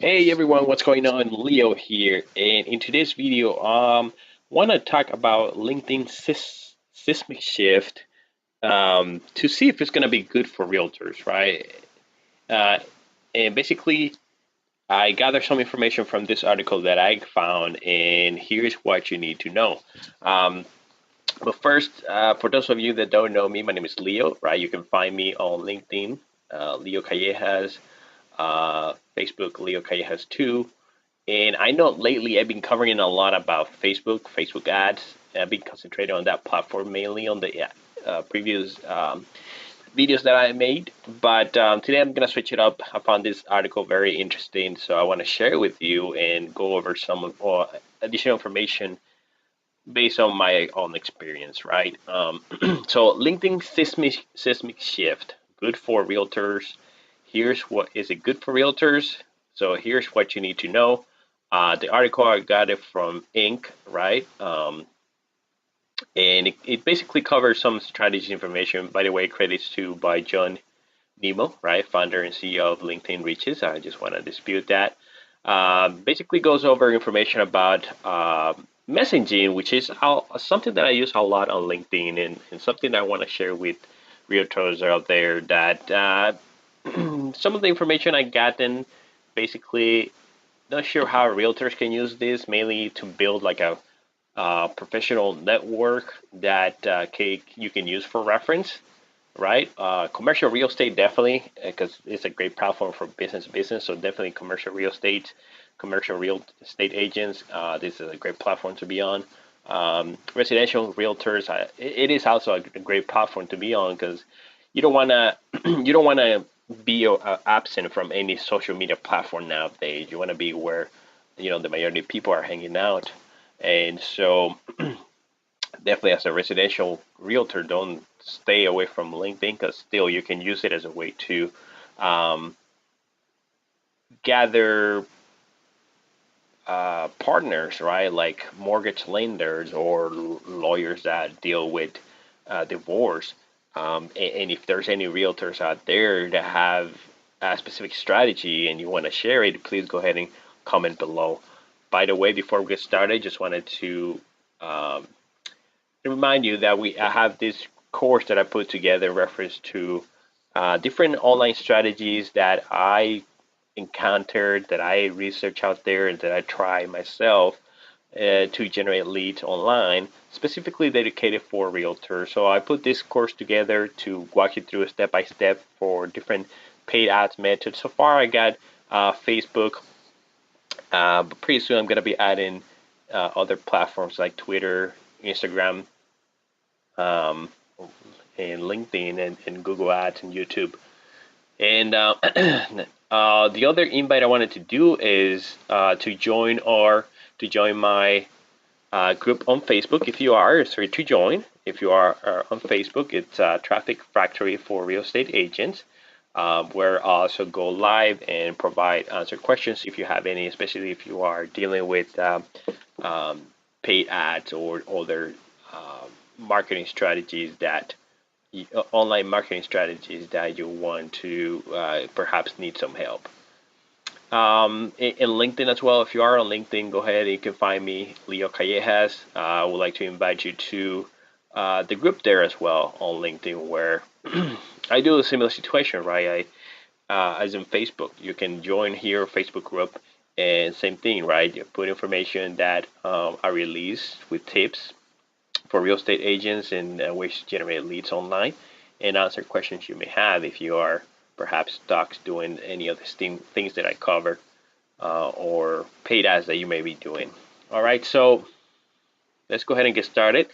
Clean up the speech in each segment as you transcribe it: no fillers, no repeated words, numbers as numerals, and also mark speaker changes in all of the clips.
Speaker 1: Hey everyone, what's going on? Leo here, and in today's video, want to talk about LinkedIn seismic shift to see if it's going to be good for realtors, right? Uh, and basically, I gathered some information from this article that I found, and here's what you need to know. Um, but first, for those of you that don't know me, my name is Leo, right? You can find me on LinkedIn, Leo Callejas, Facebook, Leo Callejas too. And I know lately I've been covering a lot about Facebook ads. I've been concentrating on that platform mainly on the previous videos that I made. But today I'm going to switch it up. I found this article very interesting, so I want to share it with you and go over some additional information based on my own experience, right? So LinkedIn seismic shift, good for realtors. Here's what is it good for realtors? So here's what you need to know. The article I got it from Inc. Right, and it basically covers some strategy information. By the way, credits to by John Nemo, right, founder and CEO of LinkedIn Reaches. I just want to dispute that. Basically goes over information about messaging, which is something that I use a lot on LinkedIn, and something I want to share with realtors out there that some of the information I gotten, basically not sure how realtors can use this, mainly to build like a professional network that you can use for reference, right? Commercial real estate definitely, because it's a great platform for business to business. So definitely commercial real estate agents. This is a great platform to be on. Residential realtors, it is also a great platform to be on because you don't want to you don't want to be absent from any social media platform nowadays. You want to be where the majority of people are hanging out, and so definitely as a residential realtor, don't stay away from LinkedIn because still you can use it as a way to um, gather partners, right? Like mortgage lenders or lawyers that deal with divorce. And if there's any realtors out there that have a specific strategy and you want to share it, please go ahead and comment below. By the way, before we get started, just wanted to um, remind you that I have this course that I put together in reference to different online strategies that I encountered, that I research out there, and that I try myself to generate leads online, specifically dedicated for realtors. So I put this course together to walk you through step by step for different paid ads methods. So far, I got Facebook, but pretty soon I'm going to be adding other platforms like Twitter, Instagram, um, and LinkedIn and Google Ads and YouTube. And the other invite I wanted to do is to join my group on Facebook. If you are, sorry to join. If you are on Facebook, it's Traffic Factory for Real Estate Agents, where I also go live and provide answer questions if you have any, especially if you are dealing with um, paid ads or other marketing strategies that online marketing strategies that you want to perhaps need some help. In LinkedIn as well, if you are on LinkedIn, go ahead and you can find me, Leo Callejas. I would like to invite you to the group there as well on LinkedIn, where I do a similar situation, right? As in Facebook, you can join here, Facebook group, and same thing, right? You put information that I release with tips for real estate agents and ways to generate leads online and answer questions you may have if you are perhaps stuck doing any of the things that I cover or paid ads that you may be doing. All right, so let's go ahead and get started.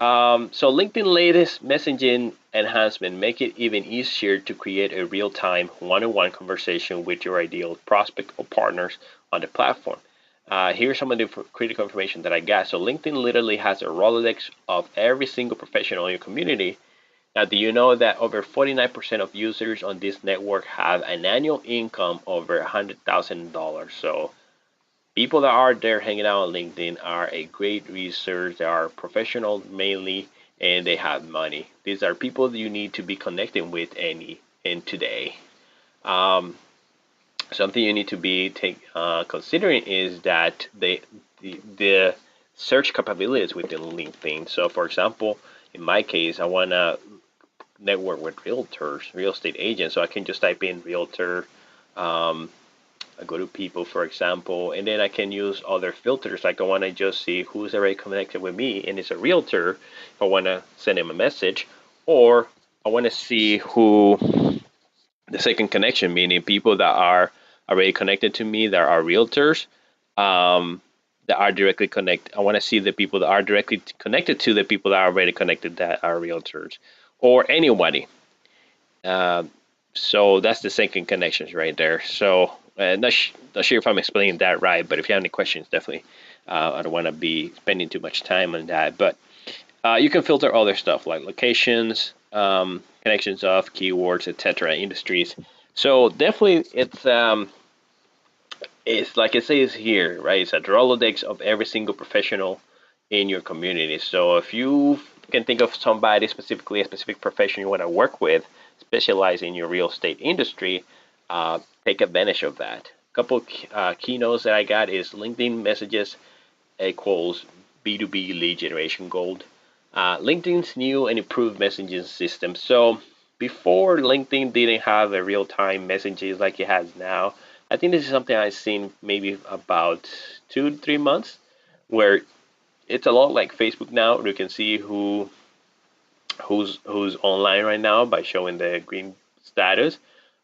Speaker 1: So LinkedIn latest messaging enhancement make it even easier to create a real-time one-on-one conversation with your ideal prospect or partners on the platform. Here's some of the critical information that I got. So LinkedIn literally has a Rolodex of every single professional in your community. Now, do you know that over 49% of users on this network have an annual income over $100,000? So people that are there hanging out on LinkedIn are a great resource. They are professional mainly, and they have money. These are people that you need to be connecting with in today. Um, something you need to be considering is that the search capabilities within LinkedIn. So, for example, in my case, I want to network with realtors, real estate agents. So I can just type in realtor. Um, I go to people, for example, and then I can use other filters. Like I want to just see who's already connected with me and it's a realtor. If I want to send him a message, or I want to see who the second connection, meaning people that are already connected to me that are realtors, um, that are directly connected. I want to see the people that are directly connected to the people that are already connected that are realtors, or anybody. Uh, so that's the second connections right there. So not sure if I'm explaining that right, but if you have any questions, definitely. I don't want to be spending too much time on that, but you can filter other stuff like locations, connections of keywords, etc., industries. So definitely, it's like it says here, right? It's a Rolodex of every single professional in your community. So if you can think of somebody specifically, a specific profession you want to work with, specialize in your real estate industry, take advantage of that. A couple keynotes that I got is LinkedIn messages equals B2B lead generation gold. LinkedIn's new and improved messaging system. So before LinkedIn didn't have a real-time messages like it has now. I think this is something I've seen maybe about 2 to 3 months, where it's a lot like Facebook now. You can see who's online right now by showing the green status.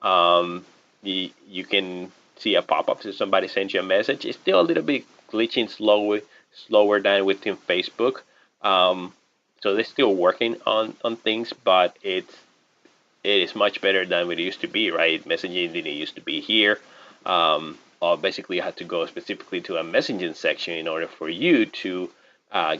Speaker 1: You can see a pop-up if somebody sends you a message. It's still a little bit glitching slower than within Facebook. Um, so they're still working on things, but it is much better than it used to be, right? Messaging didn't used to be here. Or basically, you had to go specifically to a messaging section in order for you to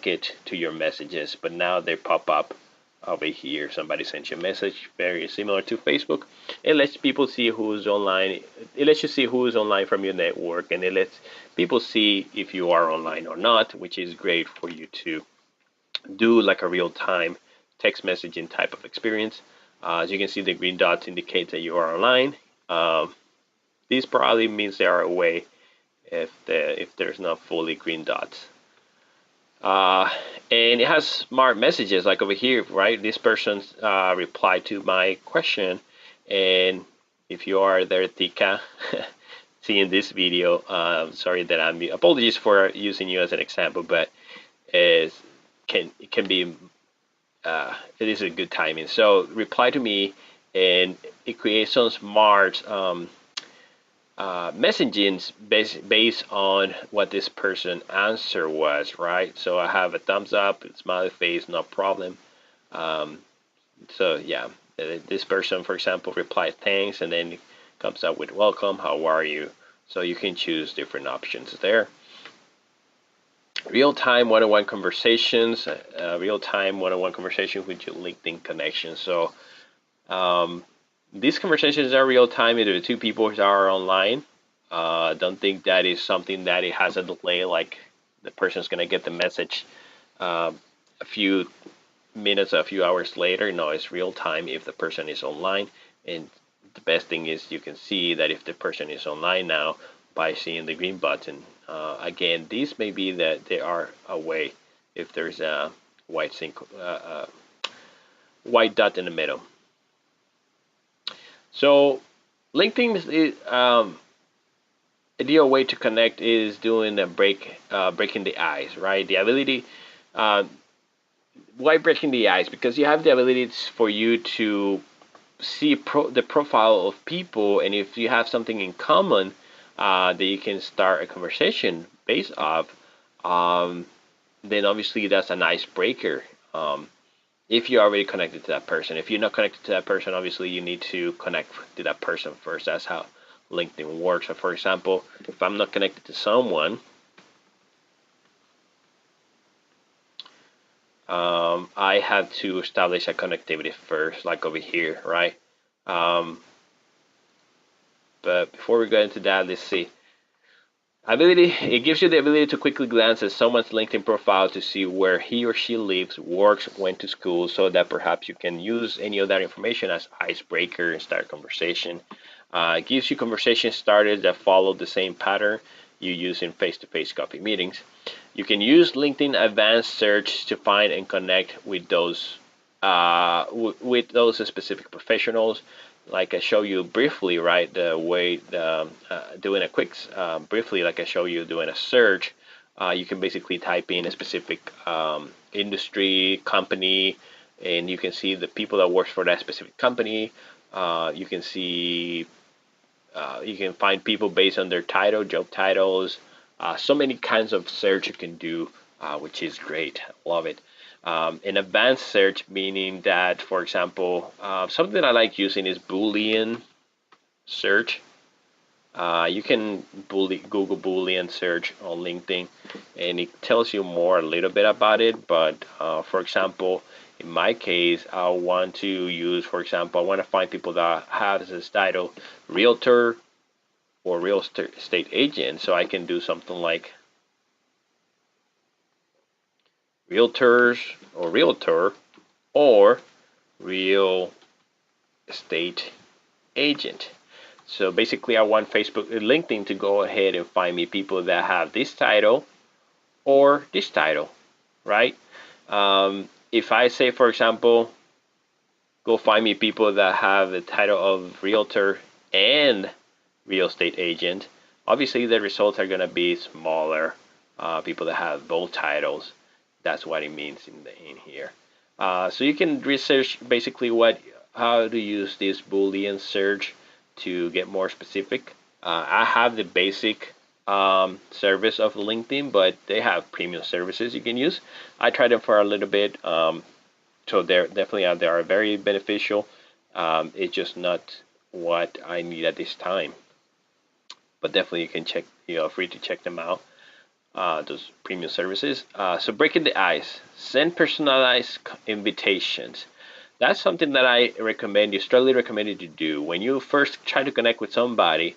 Speaker 1: get to your messages. But now they pop up over here. Somebody sent you a message, very similar to Facebook. It lets people see who's online. It lets you see who's online from your network, and it lets people see if you are online or not, which is great for you to do like a real time text messaging type of experience. As you can see, the green dots indicate that you are online. Um, this probably means they are away if there's not fully green dots. Uh, and it has smart messages like over here, right? This person replied to my question, and if you are there, Tika, seeing this video, sorry that I'm apologies for using you as an example, but is it can be it is a good timing. So reply to me, and it creates some smart messaging based on what this person answer was, right? So I have a thumbs up, smiley face, no problem. Um, so yeah, this person, for example, replied thanks, and then it comes up with welcome, how are you? So you can choose different options there. Real-time one-on-one conversations, real-time one-on-one conversation with your LinkedIn connection. So um, these conversations are real-time. Either the two people are online. Don't think that is something that it has a delay, like the person's gonna get the message a few minutes, a few hours later. No, it's real time if the person is online. And the best thing is you can see that if the person is online now by seeing the green button. Again, these may be that they are away if there's a white dot in the middle. So LinkedIn is ideal way to connect is doing a breaking the ice, right? The ability, uh, why breaking the ice? Because you have the ability for you to see the profile of people, and if you have something in common, that you can start a conversation based off, um, then obviously that's an icebreaker. If you're already connected to that person, if you're not connected to that person, obviously you need to connect to that person first. That's how LinkedIn works. So, for example, if I'm not connected to someone, I have to establish a connectivity first, like over here, right? Um, but before we go into that, let's see. It gives you the ability to quickly glance at someone's LinkedIn profile to see where he or she lives, works, went to school, so that perhaps you can use any of that information as icebreaker and start a conversation. It gives you conversation starters that follow the same pattern you use in face-to-face coffee meetings. You can use LinkedIn Advanced Search to find and connect with those specific professionals. Like I show you briefly, right? The way doing a quick briefly, like I show you doing a search, you can basically type in a specific industry, company, and you can see the people that works for that specific company. You can see you can find people based on their title, job titles. So many kinds of search you can do, which is great. Love it. An advanced search meaning that, for example, something I like using is Boolean search. You can Google Boolean search on LinkedIn, and it tells you more a little bit about it. But for example, in my case, I want to use, for example, I want to find people that have this title, realtor or real estate agent. So I can do something like realtors or realtor or real estate agent. So basically, I want Facebook, LinkedIn to go ahead and find me people that have this title or this title, right? If I say, for example, go find me people that have the title of realtor and real estate agent, obviously the results are going to be smaller. People that have both titles, that's what it means in here. So you can research basically how to use this Boolean search to get more specific. I have the basic service of LinkedIn, but they have premium services you can use. I tried them for a little bit, so they're definitely they are very beneficial. It's just not what I need at this time, but definitely you can check. Free to check them out. Those premium services. So breaking the ice, send personalized invitations. That's something that I recommend you, strongly recommend you to do. When you first try to connect with somebody,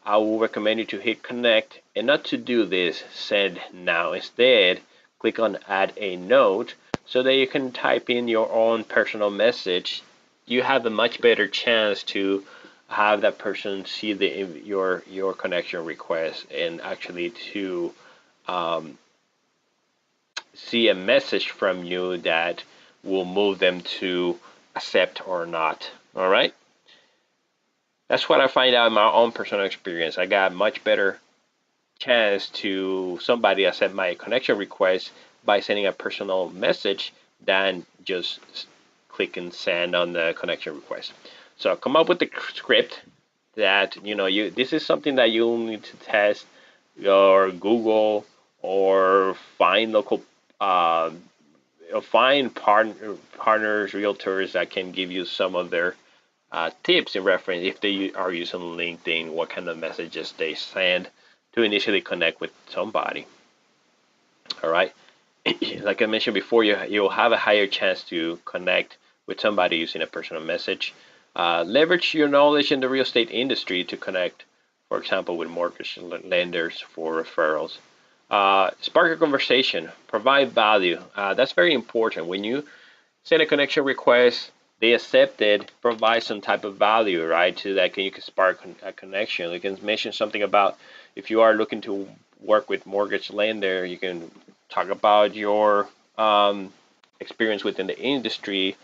Speaker 1: I will recommend you to hit connect and not to do this send now. Instead, click on add a note so that you can type in your own personal message. You have a much better chance to have that person see your connection request and actually to um, see a message from you that will move them to accept or not. All right. That's what I find out in my own personal experience. I got much better chance to somebody accept my connection request by sending a personal message than just click and send on the connection request. So come up with the script that you this is something that you'll need to test or Google or find local find partners, realtors that can give you some of their tips in reference if they are using LinkedIn, what kind of messages they send to initially connect with somebody. All right. Like I mentioned before, you'll have a higher chance to connect with somebody using a personal message. Leverage your knowledge in the real estate industry to connect, for example, with mortgage lenders for referrals. Spark a conversation, provide value. That's very important. When you send a connection request, they accept it, provide some type of value, right? So that you can spark a connection. You can mention something about if you are looking to work with mortgage lender, you can talk about your experience within the industry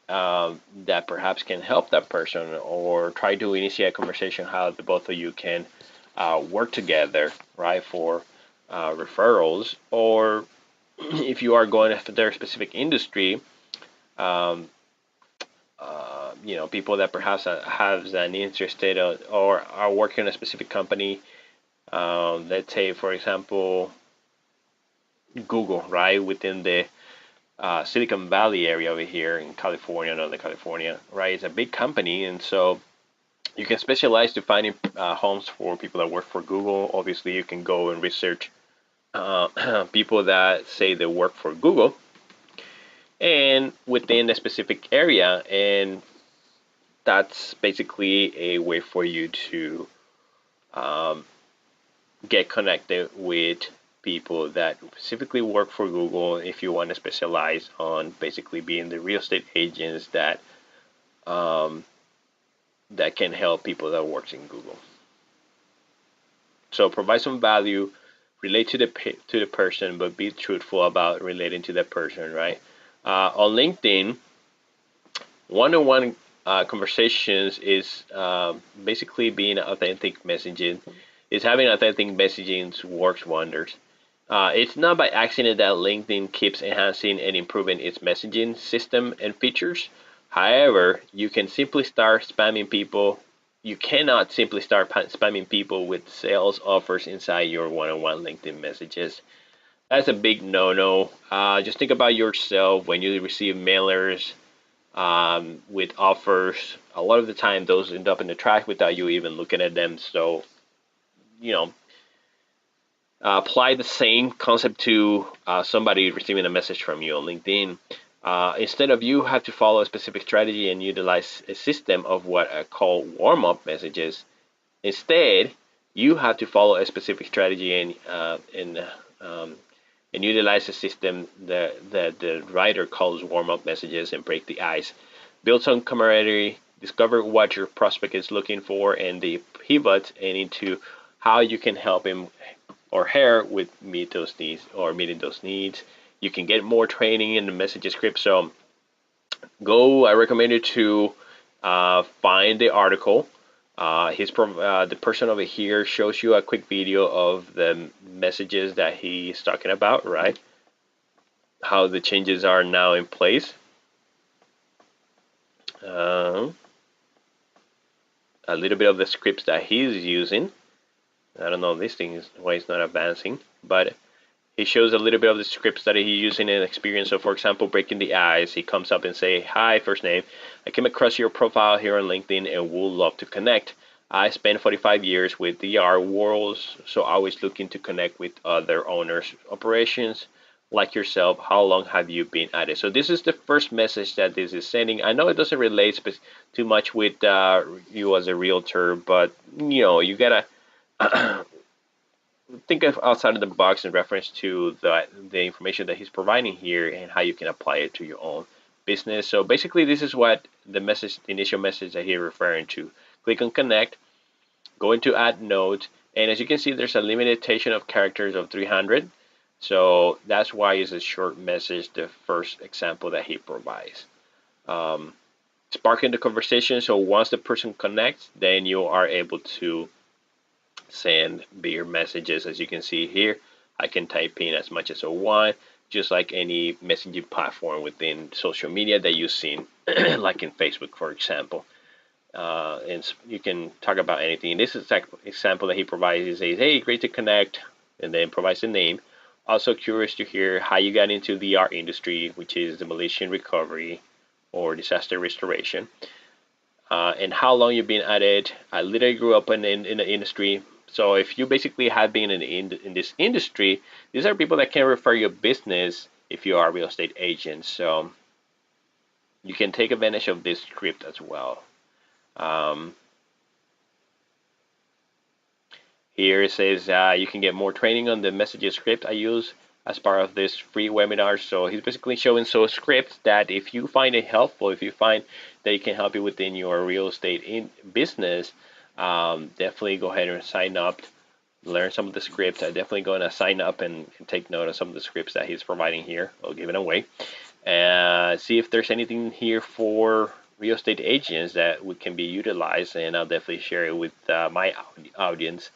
Speaker 1: that perhaps can help that person, or try to initiate a conversation how the both of you can work together, right, for referrals, or if you are going after their specific industry, um, people that perhaps have an interested or are working in a specific company. Let's say, for example, Google, right, within the Silicon Valley area over here in California, Northern California, right? It's a big company, and so you can specialize to finding homes for people that work for Google. Obviously, you can go and research people that say they work for Google and within a specific area, and that's basically a way for you to um, get connected with people that specifically work for Google if you want to specialize on basically being the real estate agents um, that can help people that works in Google. So provide some value, relate to the person, but be truthful about relating to that person, right? On LinkedIn, one-on-one conversations is basically being authentic messaging. Is having authentic messaging works wonders. It's not by accident that LinkedIn keeps enhancing and improving its messaging system and features. However, you can simply start spamming people. You cannot simply start spamming people with sales offers inside your one-on-one LinkedIn messages. That's a big no-no. Just think about yourself when you receive mailers with offers. A lot of the time, those end up in the trash without you even looking at them. So, you know, apply the same concept to somebody receiving a message from you on LinkedIn. Instead of you have to follow a specific strategy and utilize a system of what I call warm-up messages. Instead, you have to follow a specific strategy and utilize a system that the writer calls warm-up messages and break the ice. Build some camaraderie, discover what your prospect is looking for, and the pivot and into how you can help him or her with meet those needs or meeting those needs. You can get more training in the message script. So I recommend you to find the article. The person over here shows you a quick video of the messages that he's talking about, right? How the changes are now in place. A little bit of the scripts that he's using. I don't know this thing is why it's not advancing, but he shows a little bit of the scripts that he's using in experience. So, for example, breaking the ice, he comes up and say, "Hi, first name. I came across your profile here on LinkedIn and would love to connect. I spent 45 years with DR Worlds, so always looking to connect with other owners, operations like yourself. How long have you been at it?" So this is the first message that this is sending. I know it doesn't relate too much with you as a realtor, but you gotta think of outside of the box in reference to the information that he's providing here and how you can apply it to your own business. So basically, this is what the initial message that he's referring to. Click on connect, go into add note, and as you can see, there's a limitation of characters of 300. So that's why it's a short message, the first example that he provides. Sparking the conversation. So once the person connects, then you are able to send bigger messages. As you can see here, I can type in as much as I want, just like any messaging platform within social media that you've seen, like in Facebook, for example. And you can talk about anything. In this example that he provides, he says, "Hey, great to connect," and then provides a name. Also curious to hear how you got into the art industry, which is demolition recovery or disaster restoration, and how long you've been at it. I literally grew up in the industry. So if you basically have been in this industry, these are people that can refer your business if you are a real estate agent. So you can take advantage of this script as well. Here it says you can get more training on the messages script I use as part of this free webinar. So he's basically showing scripts that if you find it helpful, if you find that it can help you within your real estate business, definitely go ahead and sign up, learn some of the scripts. I'm definitely going to sign up and take note of some of the scripts that he's providing here. I'll give it away and see if there's anything here for real estate agents that can be utilized, and I'll definitely share it with my audience.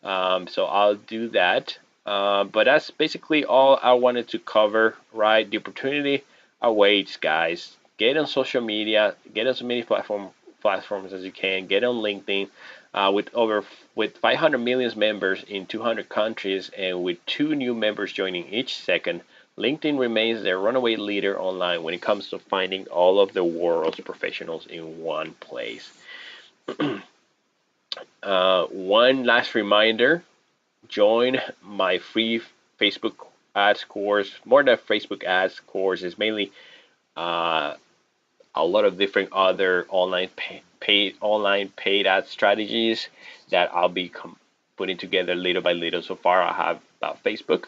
Speaker 1: So I'll do that. But that's basically all I wanted to cover, right? The opportunity awaits, guys. Get on social media, get on as many platforms as you can. Get on LinkedIn. With 500 million members in 200 countries, and with 2 new members joining each second, LinkedIn remains the runaway leader online when it comes to finding all of the world's professionals in one place. One last reminder, join my free Facebook ads course. More than Facebook ads course is mainly a lot of different other online paid ad strategies that I'll be putting together little by little. So far, I have about Facebook.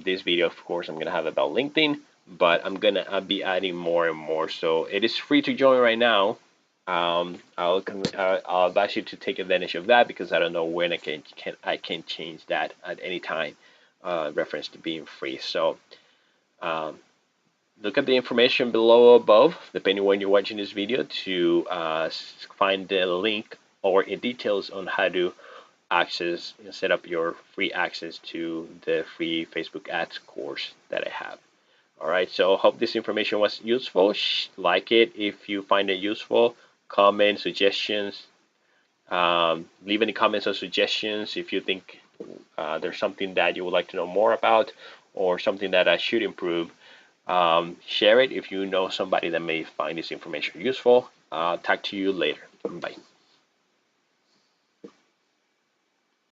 Speaker 1: This video, of course, I'm gonna have about LinkedIn, but I'll be adding more and more. So it is free to join right now. I'll advise you to take advantage of that because I don't know when I can change that at any time. Reference to being free. So um, look at the information below above, depending when you're watching this video, to find the link or details on how to access and set up your free access to the free Facebook ads course that I have. All right, so hope this information was useful. Like it if you find it useful. Comment, suggestions. Leave any comments or suggestions if you think there's something that you would like to know more about or something that I should improve. Share it if you know somebody that may find this information useful. Talk to you later. Bye.